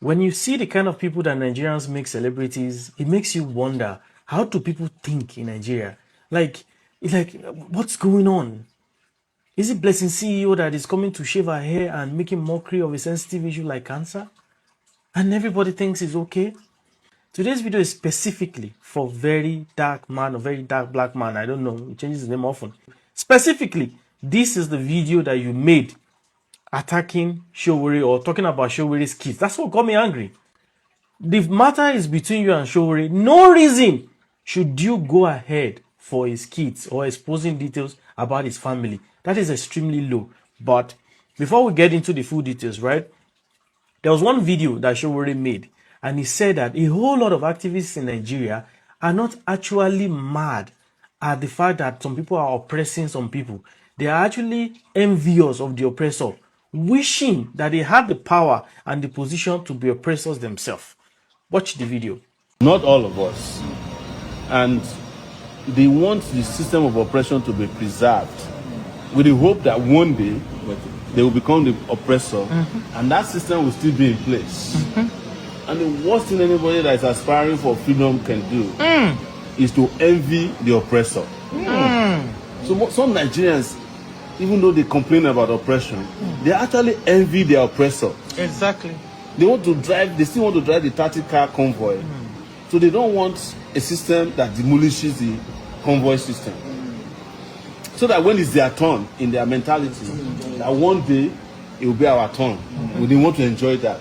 When you see the kind of people that Nigerians make celebrities, it makes you wonder, how do people think in Nigeria? Like what's going on? Is it Blessing CEO that is coming to shave her hair and making mockery of a sensitive issue like cancer? And everybody thinks it's okay? Today's video is specifically for very dark man or very dark black man. I don't know, he changes his name often. Specifically, this is the video that you made attacking Sowore or talking about Showore's kids. That's what got me angry. The matter is between you and Sowore. No reason should you go ahead for his kids or exposing details about his family. That is extremely low. But before we get into the full details, right? There was one video that Sowore made, and he said that a whole lot of activists in Nigeria are not actually mad at the fact that some people are oppressing some people. They are actually envious of the oppressor, wishing that they had the power and the position to be oppressors themselves. Watch the video. Not all of us. And they want the system of oppression to be preserved with the hope that one day they will become the oppressor, and that system will still be in place. And the worst thing anybody that is aspiring for freedom can do is to envy the oppressor. So some Nigerians, even though they complain about oppression, they actually envy their oppressor. Exactly. They want to drive, they still want to drive the 30-car convoy. So they don't want a system that demolishes the convoy system. So that when it's their turn in their mentality, that one day it will be our turn. They want to enjoy that.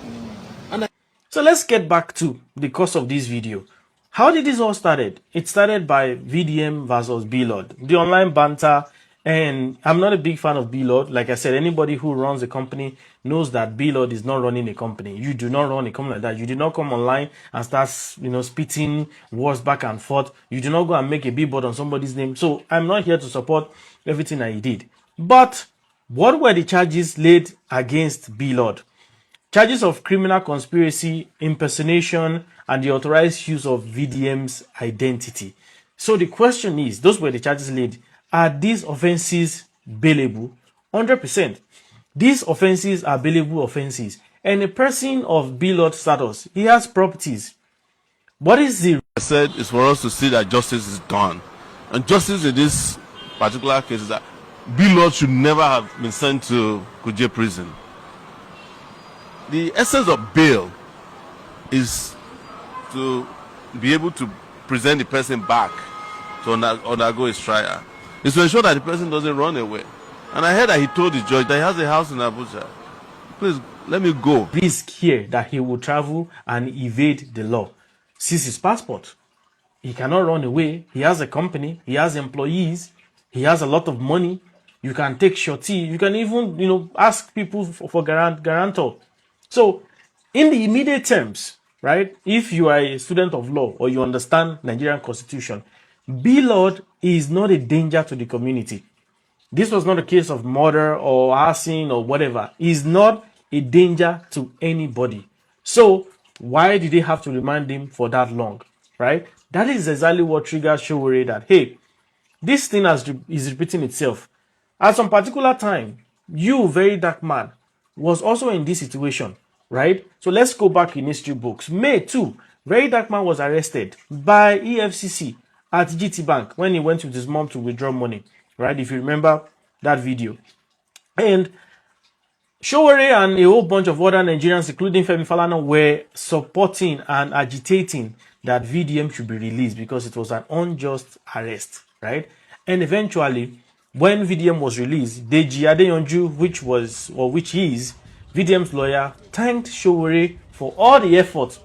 So let's get back to the cause of this video. How did this all started? It started by VDM versus B-Lord, the online banter. And I'm not a big fan of B-Lord. Like I said, anybody who runs a company knows that B-Lord is not running a company. You do not run a company like that. You do not come online and start, spitting words back and forth. You do not go and make a billboard on somebody's name. So I'm not here to support everything that he did. But what were the charges laid against B-Lord? Charges of criminal conspiracy, impersonation, and the authorized use of VDM's identity. So the question is, those were the charges laid. Are these offenses bailable? 100%. These offenses are bailable offenses. And a person of B-Lord status, he has properties. What is the... I said it's for us to see that justice is done. And justice in this particular case is that B-Lord should never have been sent to Kuje prison. The essence of bail is to be able to present the person back to undergo his trial. It's to ensure that the person doesn't run away. And I heard that he told the judge that he has a house in Abuja. Please, let me go. Risk here that he will travel and evade the law. Seize his passport. He cannot run away. He has a company. He has employees. He has a lot of money. You can take shorty. You can even, ask people for guarantor. So, in the immediate terms, right, if you are a student of law or you understand Nigerian constitution, B-Lord is not a danger to the community. This was not a case of murder or arson or whatever. He's not a danger to anybody. So why did they have to remind him for that long, right? That is exactly what triggered Sowore that, hey, this thing is repeating itself. At some particular time, you, very dark man, was also in this situation, right? So let's go back in history books. May 2, very dark man was arrested by EFCC at GT Bank when he went with his mom to withdraw money, right? If you remember that video. And Sowore and a whole bunch of other Nigerians, including Femi Falana, were supporting and agitating that VDM should be released because it was an unjust arrest, right? And eventually, when VDM was released, Deji Adeyonju, which is VDM's lawyer, thanked Sowore for all the effort,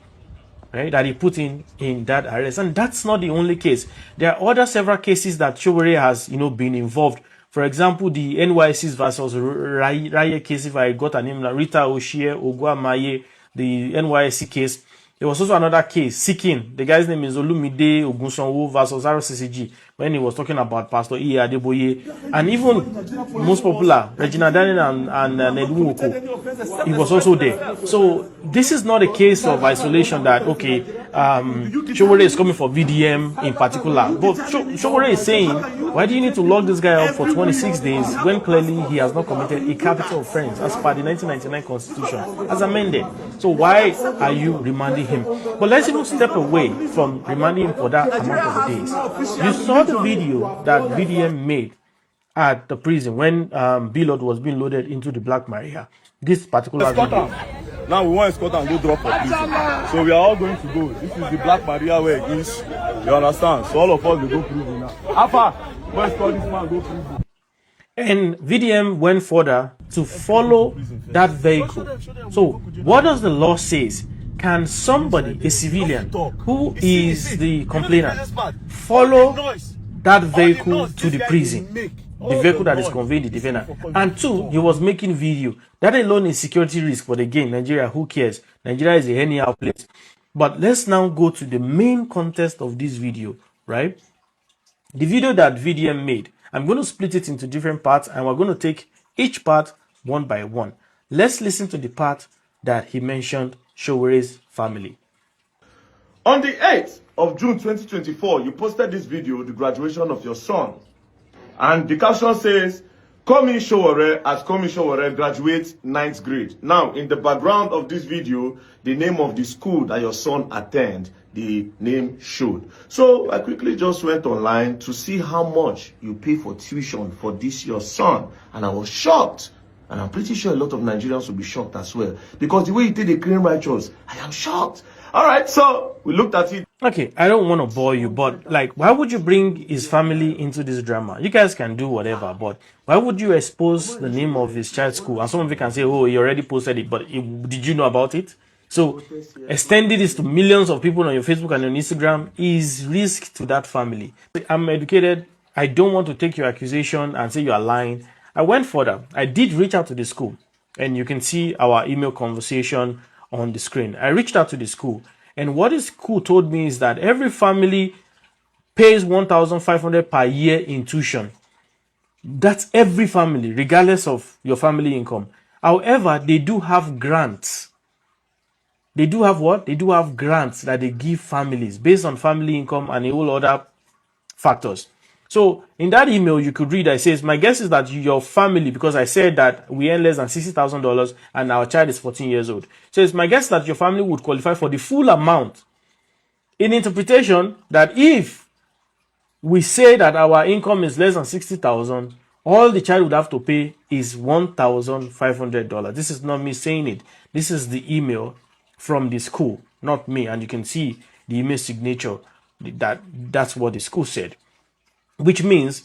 right, that he put in that arrest. And that's not the only case. There are other several cases that Sowore has, been involved. For example, the NYC's versus Raye case, if I got a name, like Rita Oshie, Ogwa Maye, the NYC case. There was also another case, Seeking. The guy's name is Olumide Ogunsonwo versus RCCG, when he was talking about Pastor E. Adeboye. And even most popular, Regina Daniel and Nedwoko, he was also there. So this is not a case of isolation that, okay, Sowore is coming for VDM in particular. But Sowore is saying, why do you need to lock this guy up for 26 days when clearly he has not committed a capital offense as per the 1999 Constitution as amended? So why are you remanding him? But let's even step away from remanding him for that amount of days. You saw the video that VDM made at the prison when Bilod was being loaded into the Black Maria. This particular video. Now we want to escort and go drop for prison. So we are all going to go. This is the Black Maria where it is. You understand? So all of us will go prison now. Alpha, let's call this man go prison. And VDM went further to follow that vehicle. So what does the law say? Can somebody, a civilian, who is the complainant, follow that vehicle to the prison? The vehicle that is conveying the defendant. And two, he was making video. That alone is security risk. But again, Nigeria, who cares? Nigeria is a anyhow place. But let's now go to the main context of this video, right? The video that VDM made. I'm going to split it into different parts and we're going to take each part one by one. Let's listen to the part that he mentioned Sowore's family. On the 8th of June 2024, you posted this video, the graduation of your son. And the caption says, Komi Sowore as Komi Sowore graduates 9th grade. Now, in the background of this video, the name of the school that your son attend, the name showed. So I quickly just went online to see how much you pay for tuition for this your son. And I was shocked. And I'm pretty sure a lot of Nigerians will be shocked as well. Because the way you did the claim righteous, I am shocked. All right, so we looked at it. Okay, I don't want to bore you, but like, why would you bring his family into this drama? You guys can do whatever, but why would you expose the name of his child's school? And some of you can say, oh, he already posted it, but did you know about it? So extending this to millions of people on your Facebook and on Instagram is risk to that family. I'm educated. I don't want to take your accusation and say you are lying. I went further. I did reach out to the school, and you can see our email conversation on the screen. I reached out to the school, and what the school told me is that every family pays 1,500 per year in tuition. That's every family, regardless of your family income. However, they do have grants. They do have what? They do have grants that they give families based on family income and a whole other factors. So in that email, you could read that it says, my guess is that your family, because I said that we earn less than $60,000 and our child is 14 years old. So it's my guess that your family would qualify for the full amount. In interpretation, that if we say that our income is less than 60,000, all the child would have to pay is $1,500. This is not me saying it. This is the email from the school, not me. And you can see the email signature. That's what the school said. Which means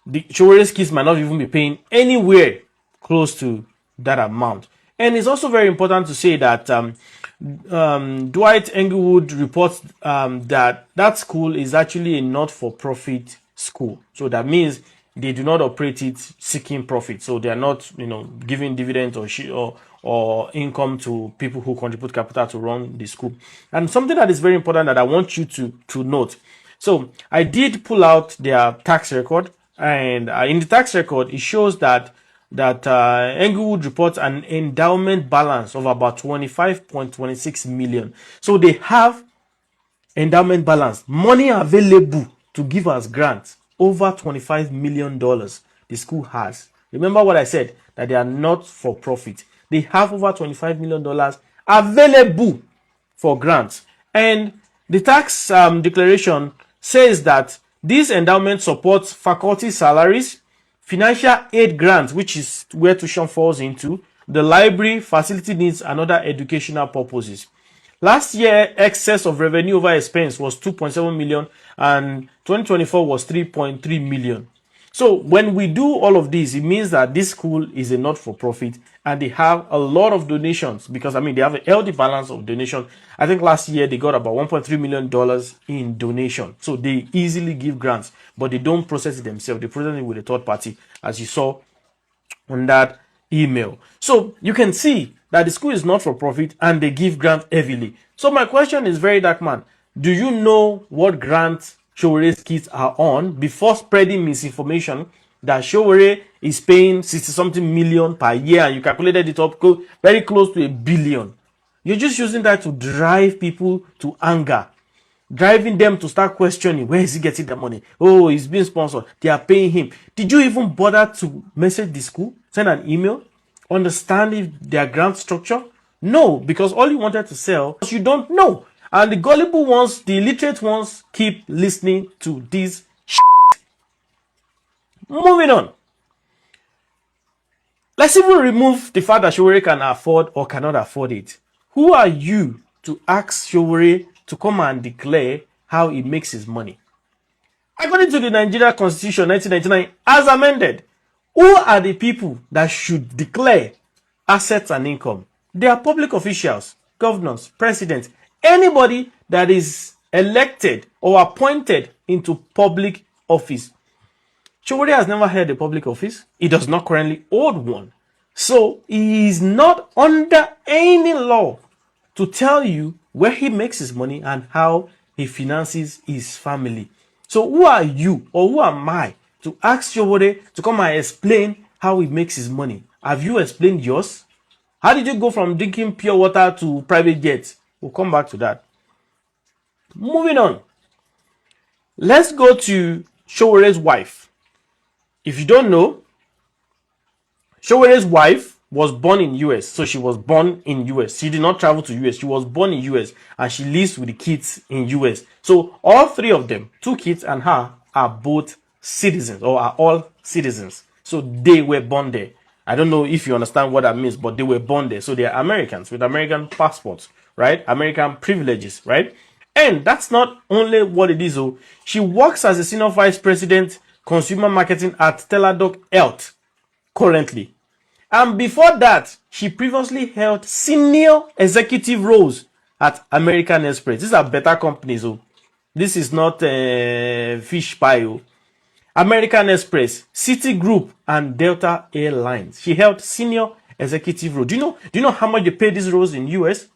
the Sowore's kids might not even be paying anywhere close to that amount. And it's also very important to say that Dwight Englewood reports that that school is actually a not-for-profit school. So that means they do not operate it seeking profit. So they are not, giving dividends or income to people who contribute capital to run the school. And something that is very important that I want you to note. So I did pull out their tax record, and in the tax record, it shows that Englewood reports an endowment balance of about 25.26 million. So they have endowment balance, money available to give us grants, over $25 million the school has. Remember what I said, that they are not for profit. They have over $25 million available for grants. And the tax declaration says that this endowment supports faculty salaries, financial aid grants, which is where tuition falls into, the library, facility needs, and other educational purposes. Last year, excess of revenue over expense was 2.7 million, and 2024 was 3.3 million. So when we do all of this, it means that this school is a not-for-profit and they have a lot of donations because, they have a healthy balance of donation. I think last year they got about $1.3 million in donation. So they easily give grants, but they don't process it themselves. They process it with a third party, as you saw on that email. So you can see that the school is not for profit and they give grants heavily. So my question is very dark, man. Do you know what grants Sowore's kids are on before spreading misinformation that Sowore is paying 60-something million per year and you calculated it up very close to $1 billion? You're just using that to drive people to anger driving them to start questioning, where is he getting the money? Oh, he's being sponsored. They are paying him. Did you even bother to message the school, send an email, understand if their grant structure? No, because all you wanted to sell, you don't know. And the gullible ones, the illiterate ones, keep listening to this shit. Moving on. Let's even remove the fact that Sowore can afford or cannot afford it. Who are you to ask Sowore to come and declare how he makes his money? According to the Nigeria Constitution 1999, as amended, who are the people that should declare assets and income? They are public officials, governors, presidents, anybody that is elected or appointed into public office. Sowore has never held a public office. He does not currently hold one. So he is not under any law to tell you where he makes his money and how he finances his family. So who are you or who am I to ask Sowore to come and explain how he makes his money? Have you explained yours? How did you go from drinking pure water to private jets? We'll come back to that. Moving on. Let's go to Sowore's wife. If you don't know, Sowore's wife was born in US. So she was born in US. She did not travel to US. She was born in US and she lives with the kids in US. So all three of them, 2 kids and her, are both citizens or are all citizens. So they were born there. I don't know if you understand what that means, but they were born there. So they are Americans with American passports, right? American privileges, right? And that's not only what it is. Oh, she works as a senior vice president, consumer marketing at Teladoc Health currently. And before that, she previously held senior executive roles at American Express. These are better companies. Oh, this is not fish pie. Oh. American Express, Citigroup, and Delta Airlines. She held senior executive roles. Do you know how much they pay these roles in US?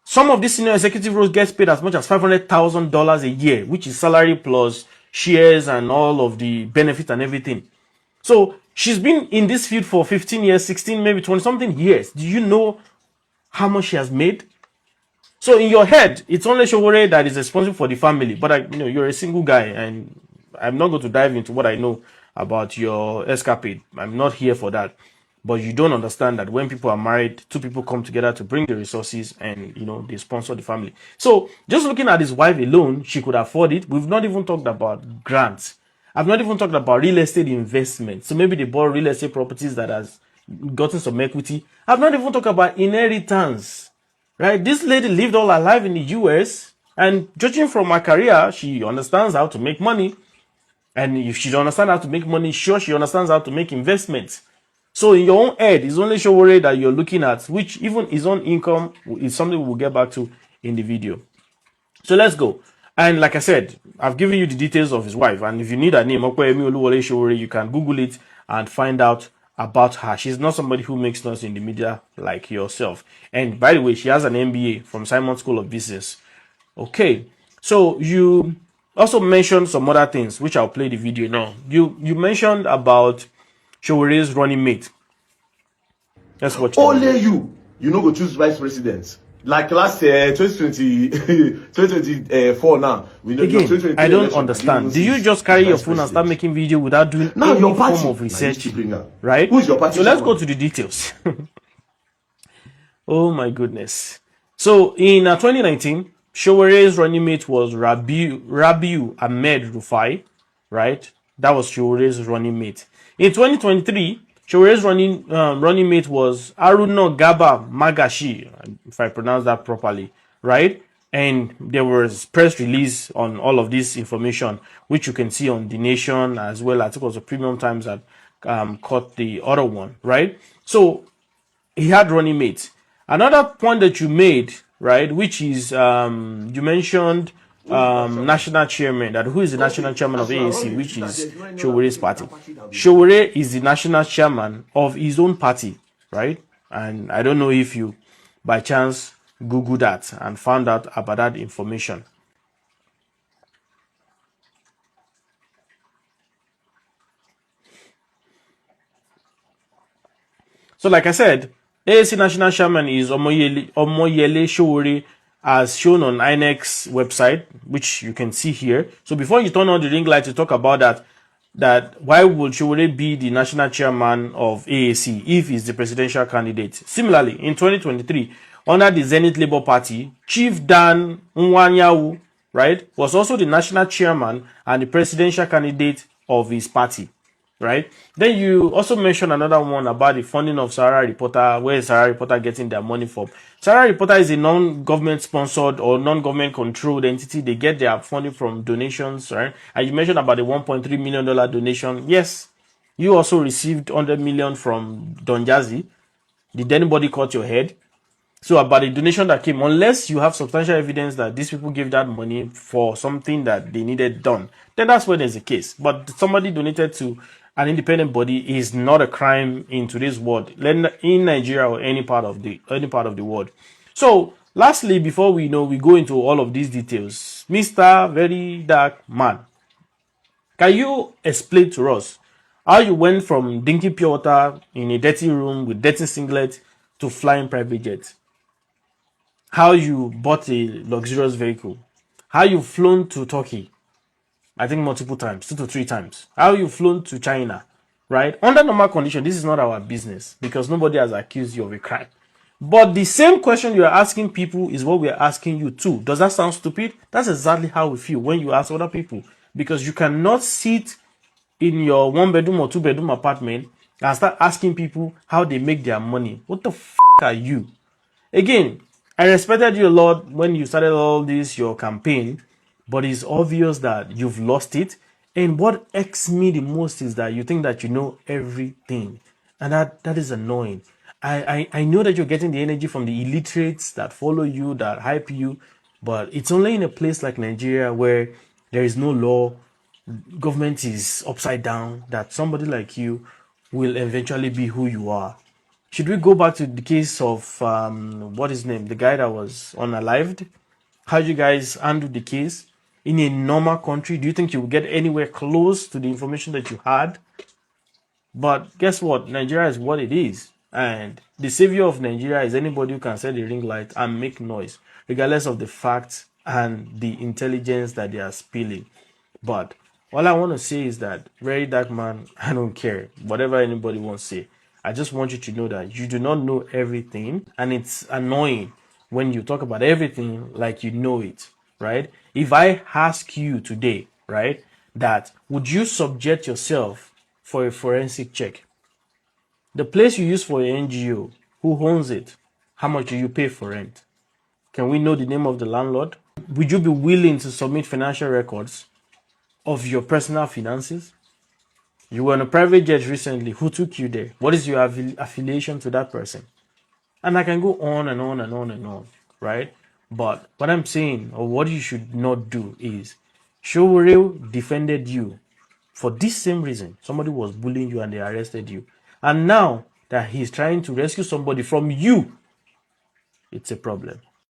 Some of these senior executive roles gets paid as much as $500,000 a year, which is salary plus shares and all of the benefits and everything. So she's been in this field for 15 years, 16, maybe 20 something years. Do you know how much she has made? So in your head, it's only Sowore that is responsible for the family. But you're a single guy, and I'm not going to dive into what I know about your escapade. I'm not here for that. But you don't understand that when people are married, 2 people come together to bring the resources and, they sponsor the family. So just looking at his wife alone, she could afford it. We've not even talked about grants. I've not even talked about real estate investment. So maybe they bought real estate properties that has gotten some equity. I've not even talked about inheritance, right? This lady lived all her life in the US, and judging from her career, she understands how to make money. And if she don't understand how to make money, sure, she understands how to make investments. So in your own head, it's only Sowore that you're looking at, which even his own income is something we'll get back to in the video. So let's go. And like I said, I've given you the details of his wife. And if you need her name, Omoyele Oluwole Sowore, you can Google it and find out about her. She's not somebody who makes noise in the media like yourself. And by the way, she has an MBA from Simon School of Business. Okay, so you also mentioned some other things, which I'll play the video now. You mentioned about Sowore's running mate. Let's watch. Only you go choose vice president. Like last year, 2020, 2024 now. Again, I don't understand. Do you just carry your phone and start making video without doing any form of research? Right? Who's your party? So let's go to the details. Oh my goodness. So in 2019, Sowore's running mate was Rabiu Ahmed Rufai, right? That was Sowore's running mate. In 2023, Sowore's running mate was Haruna Garba Magashi, if I pronounce that properly, right? And there was press release on all of this information, which you can see on The Nation as well. I think it was the Premium Times that caught the other one, right? So he had running mates. Another point that you made, right, which is you mentioned national chairman, that who is the national chairman of ANC, which is Sowore's party. Sowore is the national chairman of his own party, right? And I don't know if you by chance Google that and found out about that information. So like I said, ANC national chairman is Omoyele Sowore, as shown on INEC's website, which you can see here. So before you turn on the ring light to talk about that why would Sowore be the national chairman of AAC if he's the presidential candidate? Similarly, in 2023, under the Zenith Labour Party, Chief Dan Nwanyawu, right, was also the national chairman and the presidential candidate of his party, right? Then you also mentioned another one about the funding of Sahara Reporter. Where is Sahara Reporter getting their money from? Sahara Reporter is a non-government sponsored or non-government controlled entity. They get their funding from donations, right? And you mentioned about the $1.3 million donation. Yes, you also received 100 million from Don Jazzy. Did anybody cut your head? So about the donation that came, unless you have substantial evidence that these people gave that money for something that they needed done, then that's when there's a case. But somebody donated to an independent body is not a crime in today's world, in Nigeria or any part of the world. So lastly, before we go into all of these details, Mr. Very Dark Man, can you explain to us how you went from drinking pure water in a dirty room with dirty singlet to flying private jets? How you bought a luxurious vehicle, how you've flown to Turkey, I think multiple times, 2 to 3 times, how you've flown to China, right? Under normal condition, this is not our business because nobody has accused you of a crime. But the same question you are asking people is what we are asking you too. Does that sound stupid? That's exactly how we feel when you ask other people, because you cannot sit in your 1-bedroom or 2-bedroom apartment and start asking people how they make their money. What the f are you? Again, I respected you a lot when you started all this, your campaign, but it's obvious that you've lost it. And what irks me the most is that you think that you know everything. And that is annoying. I know that you're getting the energy from the illiterates that follow you, that hype you, but it's only in a place like Nigeria where there is no law, government is upside down, that somebody like you will eventually be who you are. Should we go back to the case of what is his name, the guy that was unalived? How did you guys handle the case in a normal country? Do you think you will get anywhere close to the information that you had? But guess what? Nigeria is what it is, and the savior of Nigeria is anybody who can set the ring light and make noise, regardless of the facts and the intelligence that they are spilling. But all I want to say is that, Very Dark Man, I don't care whatever anybody wants to say. I just want you to know that you do not know everything, and it's annoying when you talk about everything like you know it, right? If I ask you today, right, that would you subject yourself for a forensic check? The place you use for your NGO, who owns it? How much do you pay for rent? Can we know the name of the landlord? Would you be willing to submit financial records of your personal finances? You were on a private jet recently. Who took you there? What is your affiliation to that person? And I can go on and on and on and on, right? But what I'm saying, or what you should not do, is Sowore defended you for this same reason. Somebody was bullying you and they arrested you. And now that he's trying to rescue somebody from you, it's a problem.